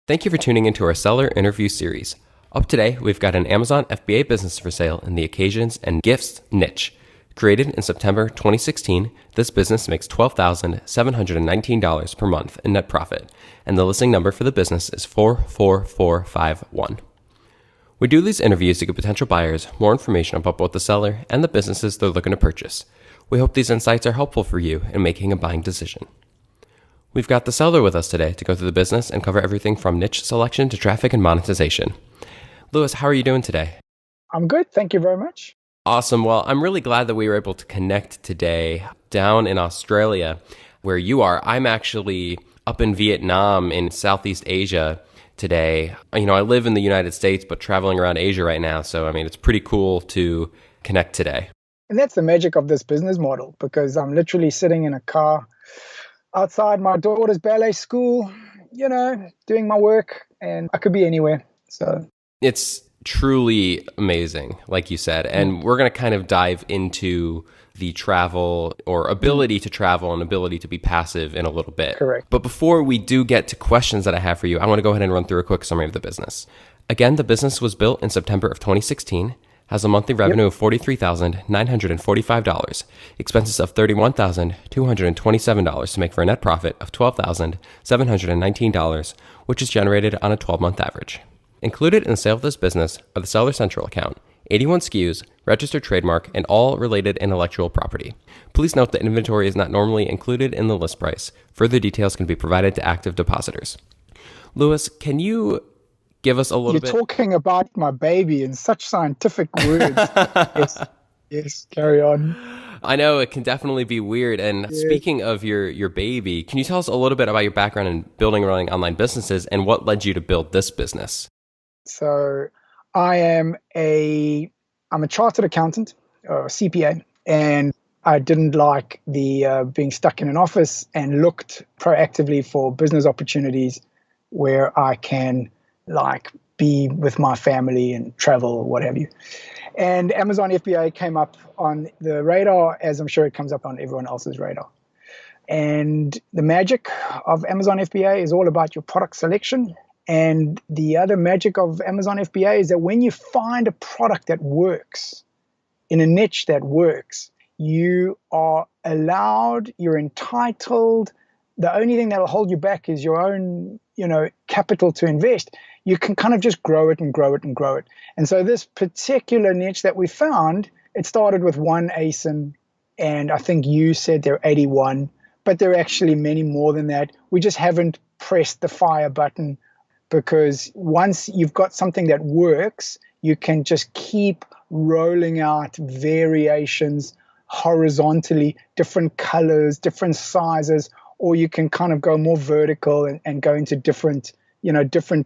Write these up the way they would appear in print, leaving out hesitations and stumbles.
Thank you for tuning into our seller interview series. Up today, we've got an Amazon FBA business for sale in the occasions and gifts niche. Created in September 2016, this business makes $12,719 per month in net profit, and the listing number for the business is 44451. We do these interviews to give potential buyers more information about both the seller and the businesses they're looking to purchase. We hope these insights are helpful for you in making a buying decision. We've got the seller with us today to go through the business and cover everything from niche selection to traffic and monetization. Lewis, how are you doing today? I'm good. Thank you very much. Awesome. Well, I'm really glad that we were able to connect today down in Australia where you are. I'm actually up in Vietnam in Southeast Asia today. I live in the United States, but traveling around Asia right now. So, it's pretty cool to connect today. And that's the magic of this business model, because I'm literally sitting in a car outside my daughter's ballet school, doing my work, and I could be anywhere. So it's truly amazing, like you said. And we're going to kind of dive into the travel or ability to travel and ability to be passive in a little bit. Correct. But before we do get to questions that I have for you, I want to go ahead and run through a quick summary of the business. Again, the business was built in September of 2016. Has a monthly revenue of $43,945, expenses of $31,227 to make for a net profit of $12,719, which is generated on a 12-month average. Included in the sale of this business are the Seller Central account, 81 SKUs, registered trademark, and all related intellectual property. Please note that inventory is not normally included in the list price. Further details can be provided to active depositors. Lewis, can you give us a little bit? You're talking about my baby in such scientific words. Yes, carry on. I know it can definitely be weird. And Speaking of your baby, can you tell us a little bit about your background in building and running online businesses and what led you to build this business? So I'm a chartered accountant, CPA, and I didn't like the being stuck in an office and looked proactively for business opportunities where I can be with my family and travel or what have you. And Amazon FBA came up on the radar, as I'm sure it comes up on everyone else's radar. And the magic of Amazon FBA is all about your product selection. And the other magic of Amazon FBA is that when you find a product that works in a niche that works, you are allowed, you're entitled. The only thing that'll hold you back is your own, capital to invest. You can kind of just grow it and grow it and grow it. And so this particular niche that we found, it started with one ASIN, and I think you said there are 81, but there are actually many more than that. We just haven't pressed the fire button, because once you've got something that works, you can just keep rolling out variations horizontally, different colors, different sizes, or you can kind of go more vertical and go into different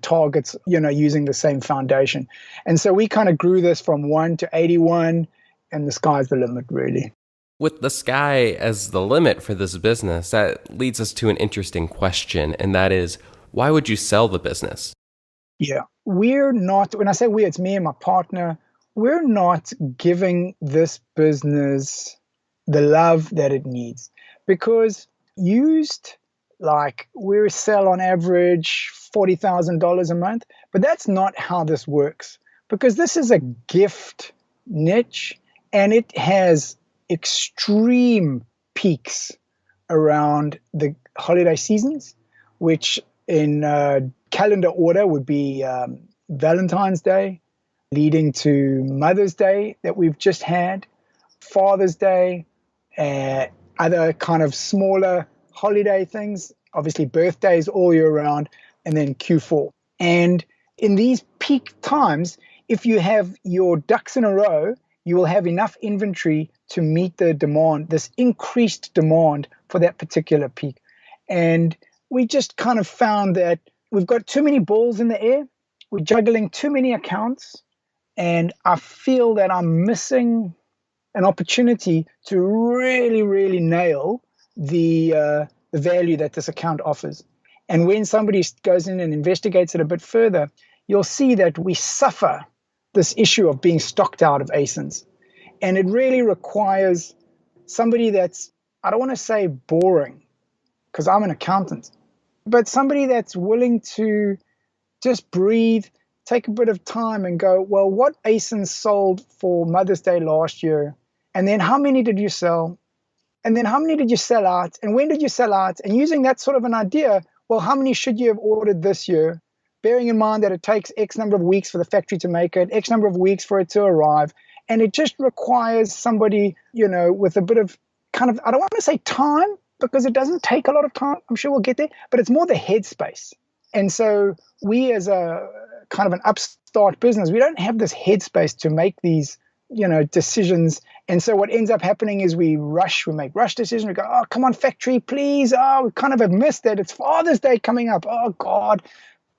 targets, using the same foundation. And so we kind of grew this from 1 to 81, and the sky's the limit, really. With the sky as the limit for this business, that leads us to an interesting question, and that is, why would you sell the business? Yeah, we're not, when I say we, it's me and my partner, we're not giving this business the love that it needs, because used, we sell on average $40,000 a month, but that's not how this works, because this is a gift niche and it has extreme peaks around the holiday seasons, which in calendar order would be Valentine's Day, leading to Mother's Day that we've just had, Father's Day, other kind of smaller holiday things, obviously birthdays all year round, and then Q4. And in these peak times, if you have your ducks in a row, you will have enough inventory to meet the demand, this increased demand for that particular peak. And we just kind of found that we've got too many balls in the air, we're juggling too many accounts, and I feel that I'm missing an opportunity to really, really nail the value that this account offers. And when somebody goes in and investigates it a bit further, you'll see that we suffer this issue of being stocked out of ASINs. And it really requires somebody that's, I don't want to say boring, because I'm an accountant, but somebody that's willing to just breathe, take a bit of time and go, well, what ASINs sold for Mother's Day last year? And then how many did you sell? And then how many did you sell out? And when did you sell out? And using that sort of an idea, well, how many should you have ordered this year? Bearing in mind that it takes X number of weeks for the factory to make it, X number of weeks for it to arrive. And it just requires somebody, with a bit of kind of, I don't want to say time, because it doesn't take a lot of time. I'm sure we'll get there, but it's more the headspace. And so we, as a kind of an upstart business, we don't have this headspace to make these, decisions. And so what ends up happening is we make rush decisions. We go, oh, come on, factory, please. Oh, we kind of have missed it. It's Father's Day coming up. Oh, God,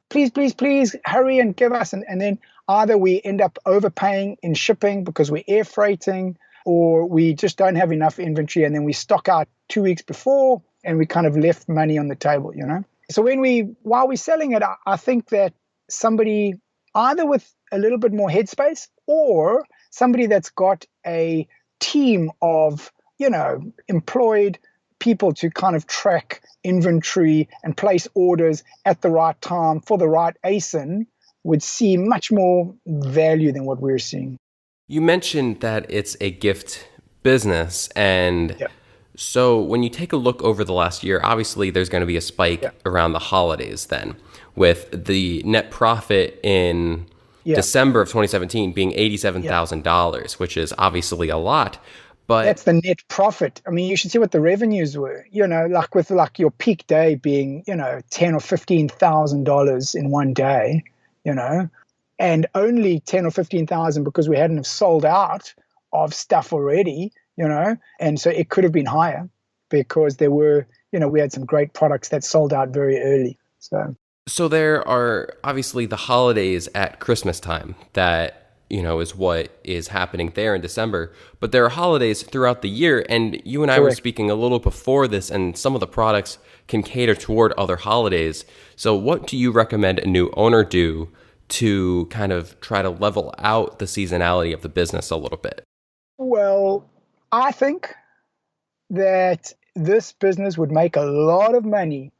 please, please, please hurry and give us. And then either we end up overpaying in shipping because we're air freighting, or we just don't have enough inventory. And then we stock out 2 weeks before and we kind of left money on the table, So while we're selling it, I think that somebody either with a little bit more headspace or somebody that's got a team of, employed people to kind of track inventory and place orders at the right time for the right ASIN would see much more value than what we're seeing. You mentioned that it's a gift business. And so when you take a look over the last year, obviously there's going to be a spike around the holidays then, with the net profit in December of 2017 being $87,000, which is obviously a lot. But that's the net profit. I mean, you should see what the revenues were, like with your peak day being, $10,000 or $15,000 in one day, and only 10 or 15,000 because we hadn't have sold out of stuff already, and so it could have been higher because there were, we had some great products that sold out very early. So there are obviously the holidays at Christmas time that, is what is happening there in December. But there are holidays throughout the year. And you and I were speaking a little before this, and some of the products can cater toward other holidays. So what do you recommend a new owner do to kind of try to level out the seasonality of the business a little bit? Well, I think that this business would make a lot of money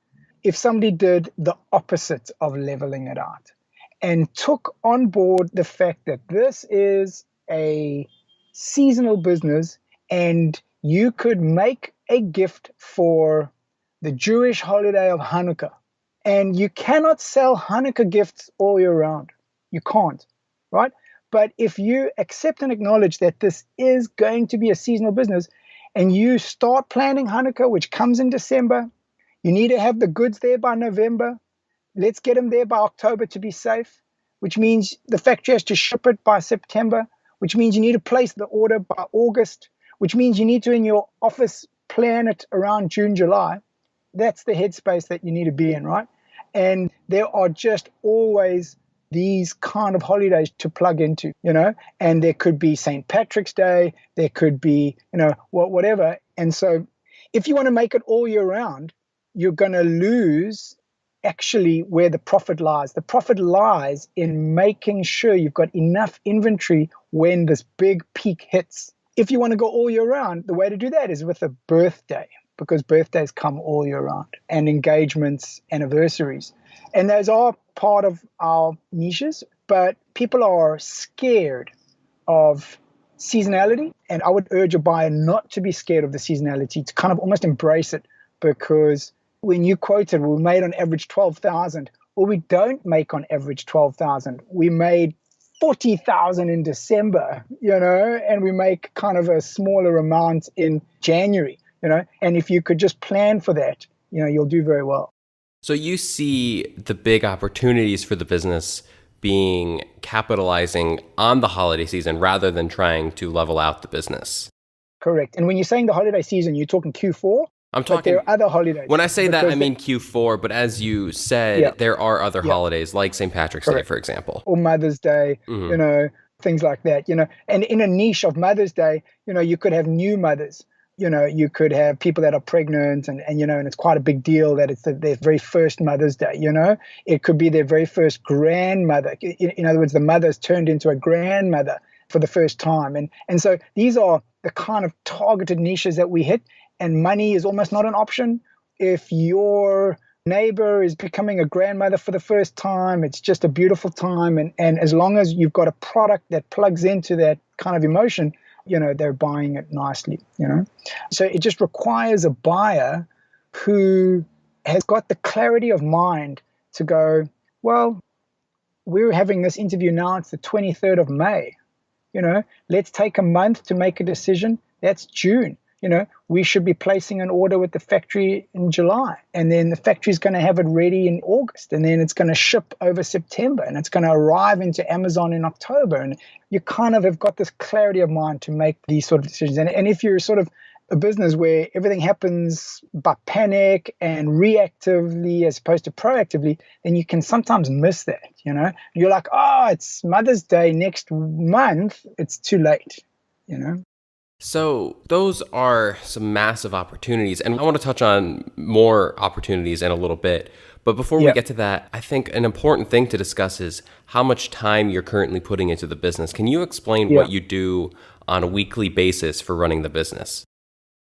if somebody did the opposite of leveling it out and took on board the fact that this is a seasonal business and you could make a gift for the Jewish holiday of Hanukkah. And you cannot sell Hanukkah gifts all year round. You can't, right? But if you accept and acknowledge that this is going to be a seasonal business and you start planning Hanukkah, which comes in December, you need to have the goods there by November. Let's get them there by October to be safe, which means the factory has to ship it by September, which means you need to place the order by August, which means you need to, in your office, plan it around June, July. That's the headspace that you need to be in, right? And there are just always these kind of holidays to plug into, and there could be St. Patrick's Day, there could be, whatever. And so if you want to make it all year round, you're going to lose actually where the profit lies. The profit lies in making sure you've got enough inventory when this big peak hits. If you want to go all year round, the way to do that is with a birthday, because birthdays come all year round, and engagements, anniversaries. And those are part of our niches, but people are scared of seasonality. And I would urge a buyer not to be scared of the seasonality, to kind of almost embrace it, because when you quoted, we made on average 12,000. Well, we don't make on average 12,000. We made 40,000 in December, and we make kind of a smaller amount in January, and if you could just plan for that, you'll do very well. So you see the big opportunities for the business being capitalizing on the holiday season rather than trying to level out the business. Correct. And when you're saying the holiday season, you're talking Q4? I'm talking. But there are other holidays. When I say that, I mean Q4. But as you said, there are other holidays like St. Patrick's Day, for example, or Mother's Day. Things like that. And in a niche of Mother's Day, you could have new mothers. You could have people that are pregnant, and it's quite a big deal that it's their very first Mother's Day. It could be their very first grandmother. In other words, the mother's turned into a grandmother for the first time, and so these are the kind of targeted niches that we hit. And money is almost not an option if your neighbor is becoming a grandmother for the first time. It's just a beautiful time. And as long as you've got a product that plugs into that kind of emotion, they're buying it nicely. So it just requires a buyer who has got the clarity of mind to go, well, we're having this interview now. It's the 23rd of May. Let's take a month to make a decision. That's June. We should be placing an order with the factory in July, and then the factory is going to have it ready in August, and then it's going to ship over September, and it's going to arrive into Amazon in October. And you kind of have got this clarity of mind to make these sort of decisions. And if you're sort of a business where everything happens by panic and reactively as opposed to proactively, then you can sometimes miss that. You're like, oh, it's Mother's Day next month. It's too late. So those are some massive opportunities, and I want to touch on more opportunities in a little bit. But before we get to that, I think an important thing to discuss is how much time you're currently putting into the business. Can you explain what you do on a weekly basis for running the business?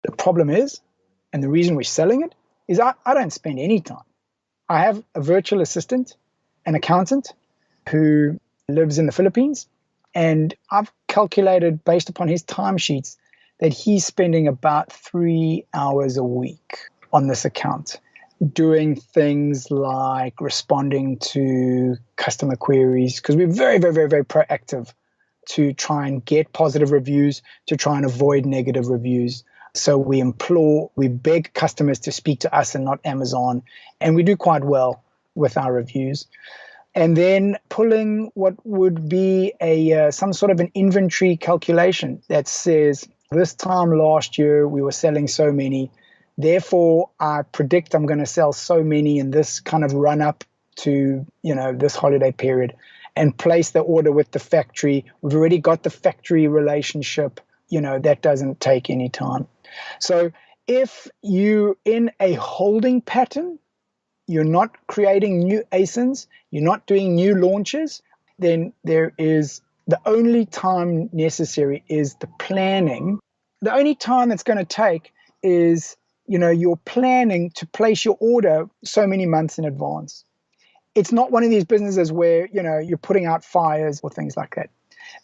The problem is, and the reason we're selling it, is I don't spend any time. I have a virtual assistant, an accountant who lives in the Philippines, and I've calculated based upon his timesheets that he's spending about 3 hours a week on this account, doing things like responding to customer queries, because we're very, very, very, very proactive to try and get positive reviews, to try and avoid negative reviews. So we beg customers to speak to us and not Amazon, and we do quite well with our reviews. And then pulling what would be some sort of an inventory calculation that says, this time last year we were selling so many, therefore I predict I'm going to sell so many in this kind of run up to this holiday period, and place the order with the factory. We've already got the factory relationship. That doesn't take any time. So if you in a holding pattern, you're not creating new ASINs, you're not doing new launches, then there is the only time necessary is the planning. The only time that's going to take is, you're planning to place your order so many months in advance. It's not one of these businesses where, you're putting out fires or things like that.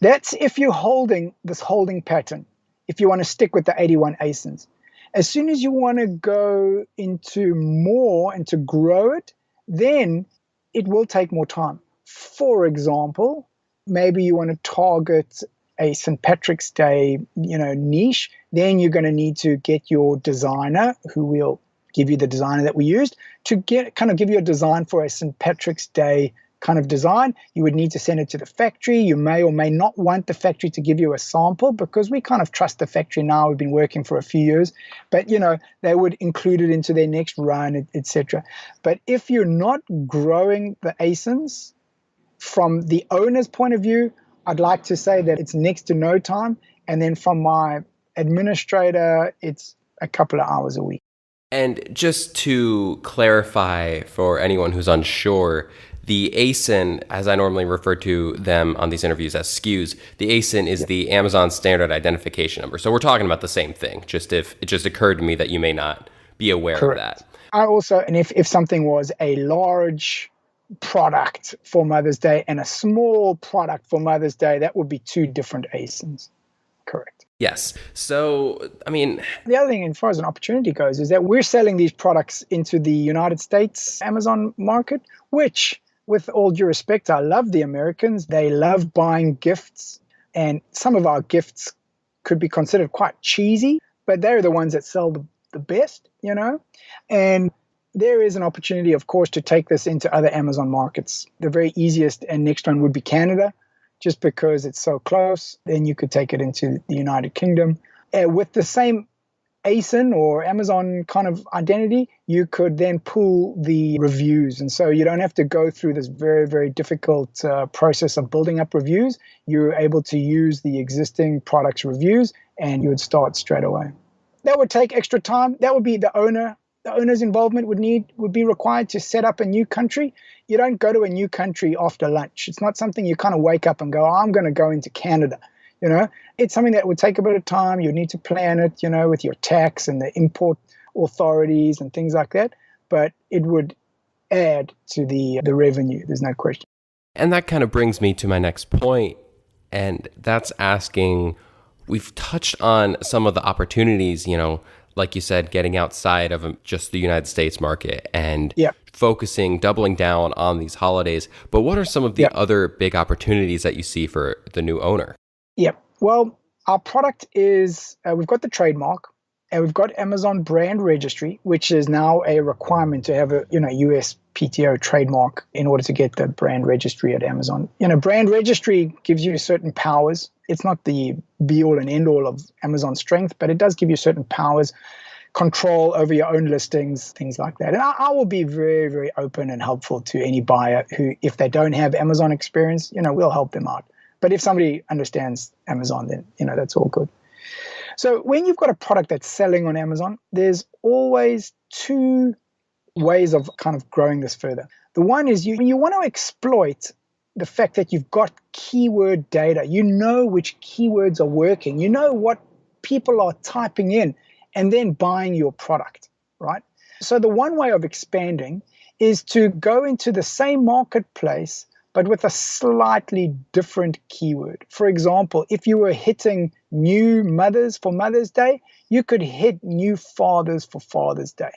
That's if you're holding this holding pattern, if you want to stick with the 81 ASINs. As soon as you want to go into more and to grow it, then it will take more time. For example, maybe you want to target a St. Patrick's Day, niche. Then you're going to need to get your designer, who will give you the designer that we used, to give you a design for a St. Patrick's Day kind of design. You would need to send it to the factory. You may or may not want the factory to give you a sample, because we kind of trust the factory now. We've been working for a few years, but they would include it into their next run, etc. But if you're not growing the ASINs, from the owner's point of view, I'd like to say that it's next to no time. And then from my administrator, it's a couple of hours a week. And just to clarify for anyone who's unsure, the ASIN, as I normally refer to them on these interviews as SKUs, the ASIN is the Amazon Standard Identification Number. So we're talking about the same thing, just if it just occurred to me that you may not be aware of that. I also, and if something was a large product for Mother's Day and a small product for Mother's Day, that would be two different ASINs. Correct. Yes. So, the other thing, as far as an opportunity goes, is that we're selling these products into the United States Amazon market, which, with all due respect, I love the Americans. They love buying gifts, and some of our gifts could be considered quite cheesy, but they're the ones that sell the best, And there is an opportunity, of course, to take this into other Amazon markets. The very easiest and next one would be Canada, just because it's so close. Then you could take it into the United Kingdom. With the same ASIN or Amazon kind of identity, you could then pull the reviews. And so you don't have to go through this very, very difficult process of building up reviews. You're able to use the existing product's reviews, and you would start straight away. That would take extra time. That would be the owner's involvement would be required to set up a new country. You don't go to a new country after lunch. It's not something you kind of wake up and go, I'm going to go into Canada. It's something that would take a bit of time. You need to plan it, with your tax and the import authorities and things like that. But it would add to the revenue. There's no question. And that kind of brings me to my next point, and that's asking, we've touched on some of the opportunities, like you said, getting outside of just the United States market and focusing, doubling down on these holidays. But what are some of the other big opportunities that you see for the new owner? Well, our product is, we've got the trademark, and we've got Amazon brand registry, which is now a requirement to have a US PTO trademark in order to get the brand registry at Amazon. Brand registry gives you certain powers. It's not the be all and end all of Amazon's strength, but it does give you certain powers, control over your own listings, things like that. And I will be very, very open and helpful to any buyer who, if they don't have Amazon experience, we'll help them out. But if somebody understands Amazon, then, that's all good. So when you've got a product that's selling on Amazon, there's always two ways of kind of growing this further. The one is you want to exploit the fact that you've got keyword data. You know which keywords are working. You know what people are typing in and then buying your product, right? So the one way of expanding is to go into the same marketplace but with a slightly different keyword. For example, if you were hitting new mothers for Mother's Day, you could hit new fathers for Father's Day.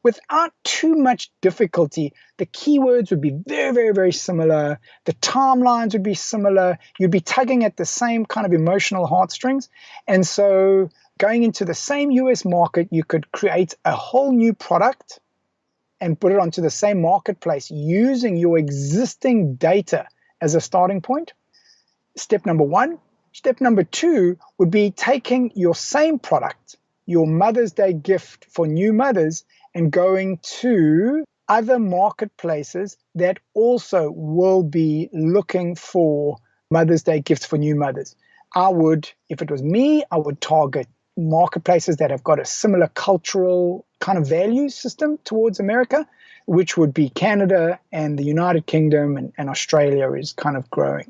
Without too much difficulty, the keywords would be very, very, very similar. The timelines would be similar. You'd be tugging at the same kind of emotional heartstrings. And so going into the same US market, you could create a whole new product and put it onto the same marketplace using your existing data as a starting point. Step number one. Step number two would be taking your same product, your Mother's Day gift for new mothers, and going to other marketplaces that also will be looking for Mother's Day gifts for new mothers. If it was me, I would target marketplaces that have got a similar cultural kind of value system towards America, which would be Canada and the United Kingdom, and Australia is kind of growing,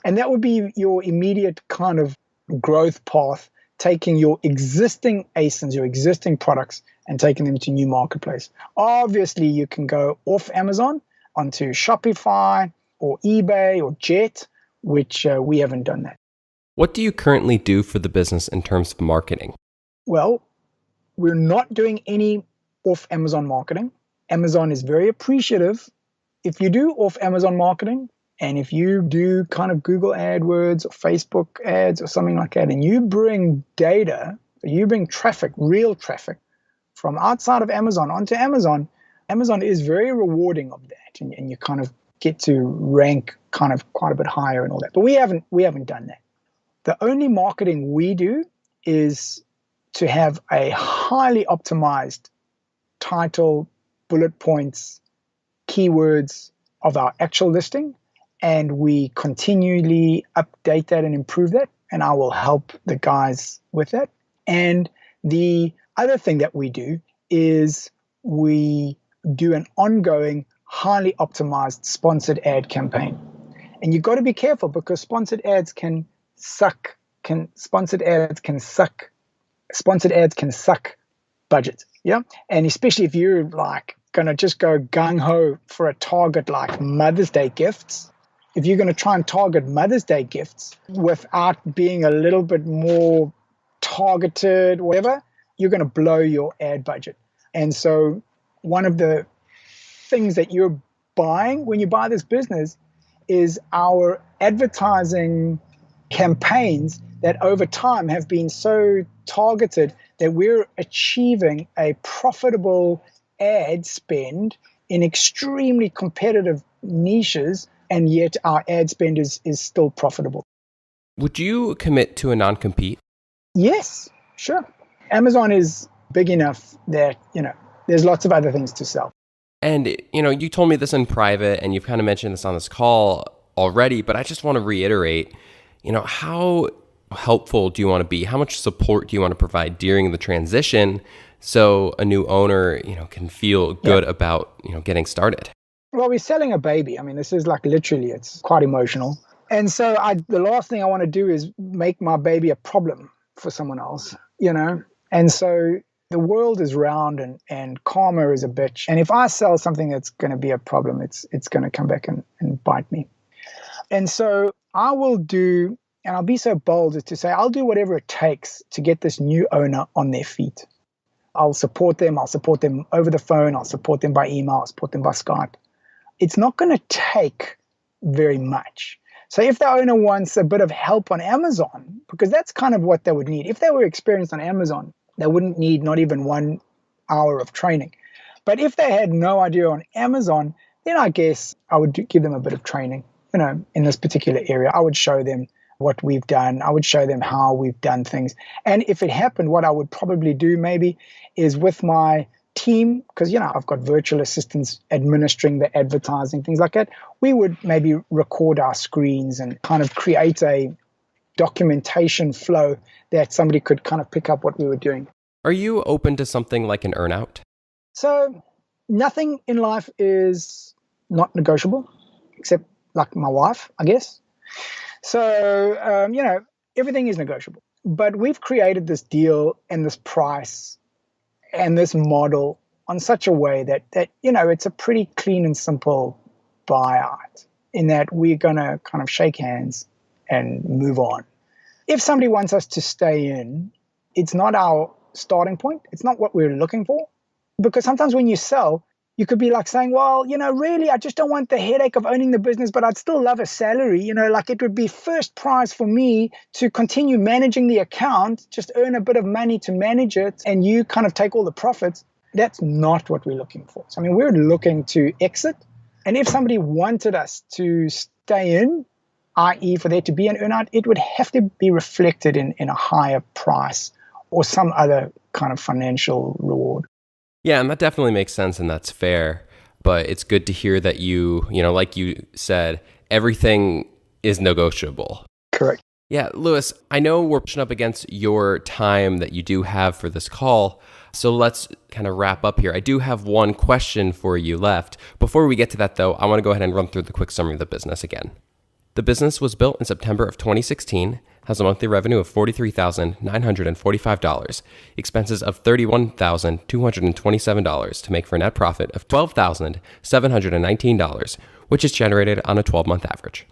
And that would be your immediate kind of growth path, taking your existing ASINs, your existing products, and taking them to new marketplace. Obviously, you can go off Amazon onto Shopify or eBay or Jet, which we haven't done that. What do you currently do for the business in terms of marketing? Well, we're not doing any off Amazon marketing. Amazon is very appreciative if you do off Amazon marketing, and if you do kind of Google AdWords or Facebook ads or something like that, and you bring data, you bring traffic, real traffic from outside of Amazon onto Amazon, Amazon is very rewarding of that, and you kind of get to rank kind of quite a bit higher and all that. But we haven't done that. The only marketing we do is to have a highly optimized title, bullet points, keywords of our actual listing, and we continually update that and improve that, and I will help the guys with that. And the other thing that we do is we do an ongoing, highly optimized sponsored ad campaign. And you've got to be careful because sponsored ads can suck budget. And especially if you're like going to just go gung-ho for a target like Mother's Day gifts, if you're going to try and target Mother's Day gifts without being a little bit more targeted, whatever, you're going to blow your ad budget. And so one of the things that you're buying when you buy this business is our advertising campaigns that over time have been so targeted that we're achieving a profitable ad spend in extremely competitive niches, and yet our ad spend is still profitable. Would you commit to a non-compete? Yes, sure. Amazon is big enough that, there's lots of other things to sell. And, you told me this in private, and you've kind of mentioned this on this call already, but I just want to reiterate, how helpful do you want to be? How much support do you want to provide during the transition so a new owner, can feel good about, getting started? Well, we're selling a baby. I mean, this is like literally, it's quite emotional. And so the last thing I want to do is make my baby a problem for someone else, And so The world is round and karma is a bitch. And if I sell something that's going to be a problem, it's going to come back and bite me. And so I will do, and I'll be so bold as to say, I'll do whatever it takes to get this new owner on their feet. I'll support them. I'll support them over the phone. I'll support them by email. I'll support them by Skype. It's not going to take very much. So if the owner wants a bit of help on Amazon, because that's kind of what they would need. If they were experienced on Amazon, they wouldn't need not even 1 hour of training. But if they had no idea on Amazon, then I guess I would give them a bit of training, in this particular area. I would show them what we've done. I would show them how we've done things. And if it happened, what I would probably do maybe is with my team, because, I've got virtual assistants administering the advertising, things like that. We would maybe record our screens and kind of create a documentation flow that somebody could kind of pick up what we were doing. Are you open to something like an earnout? So nothing in life is not negotiable, except like my wife, I guess. So, everything is negotiable. But we've created this deal and this price and this model on such a way that it's a pretty clean and simple buyout, in that we're going to kind of shake hands and move on. If somebody wants us to stay in, it's not our starting point. It's not what we're looking for. Because sometimes when you sell, you could be like saying, well, really, I just don't want the headache of owning the business, but I'd still love a salary. Like it would be first prize for me to continue managing the account, just earn a bit of money to manage it, and you kind of take all the profits. That's not what we're looking for. So, we're looking to exit. And if somebody wanted us to stay in, i.e. for there to be an earnout, it would have to be reflected in a higher price or some other kind of financial reward. Yeah, and that definitely makes sense, and that's fair. But it's good to hear that you like you said, everything is negotiable. Correct. Yeah, Lewis, I know we're pushing up against your time that you do have for this call, so let's kind of wrap up here. I do have one question for you left. Before we get to that, though, I want to go ahead and run through the quick summary of the business again. The business was built in September of 2016, has a monthly revenue of $43,945, expenses of $31,227 to make for a net profit of $12,719, which is generated on a 12-month average.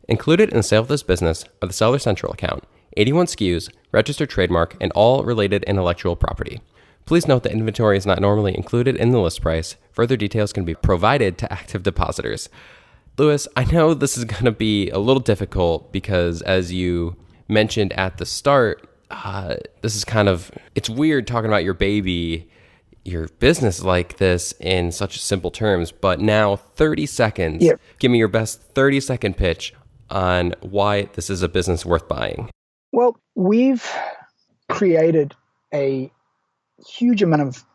Included in the sale of this business are the Seller Central account, 81 SKUs, registered trademark, and all related intellectual property. Please note that inventory is not normally included in the list price. Further details can be provided to active depositors. Lewis, I know this is going to be a little difficult because, as you mentioned at the start, this is it's weird talking about your baby, your business like this in such simple terms, but now 30 seconds, Yep. Give me your best 30-second pitch on why this is a business worth buying. Well, we've created a huge amount of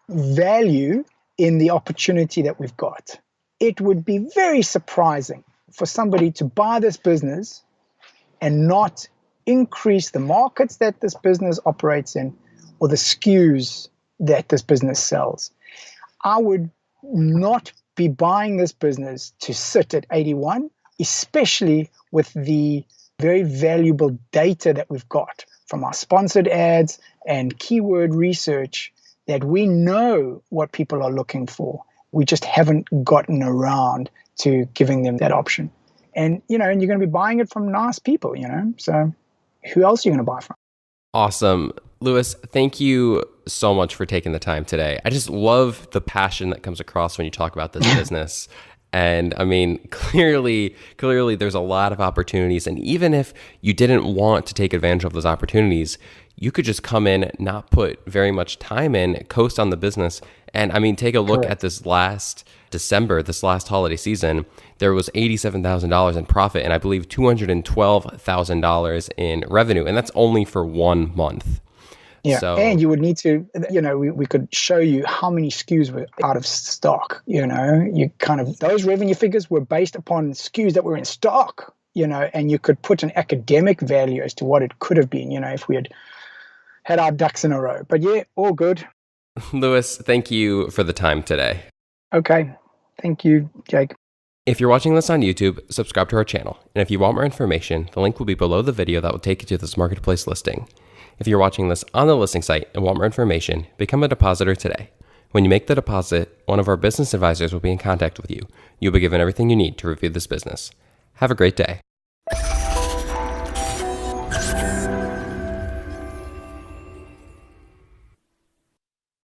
value in the opportunity that we've got. It would be very surprising for somebody to buy this business and not increase the markets that this business operates in or the SKUs that this business sells. I would not be buying this business to sit at 81, especially with the very valuable data that we've got from our sponsored ads and keyword research, that we know what people are looking for. We just haven't gotten around to giving them that option. And, and you're going to be buying it from nice people, so who else are you going to buy from? Awesome. Lewis, thank you so much for taking the time today. I just love the passion that comes across when you talk about this business. And clearly there's a lot of opportunities. And even if you didn't want to take advantage of those opportunities, you could just come in, not put very much time in, coast on the business. And take a look Correct. at this last December, this last holiday season, there was $87,000 in profit and I believe $212,000 in revenue. And that's only for 1 month. Yeah, So, and you would need to, we could show you how many SKUs were out of stock, those revenue figures were based upon SKUs that were in stock, and you could put an academic value as to what it could have been, if we had our ducks in a row. But yeah, all good. Lewis, thank you for the time today. Okay. Thank you, Jake. If you're watching this on YouTube, subscribe to our channel. And if you want more information, the link will be below the video that will take you to this marketplace listing. If you're watching this on the listing site and want more information, become a depositor today. When you make the deposit, one of our business advisors will be in contact with you. You'll be given everything you need to review this business. Have a great day.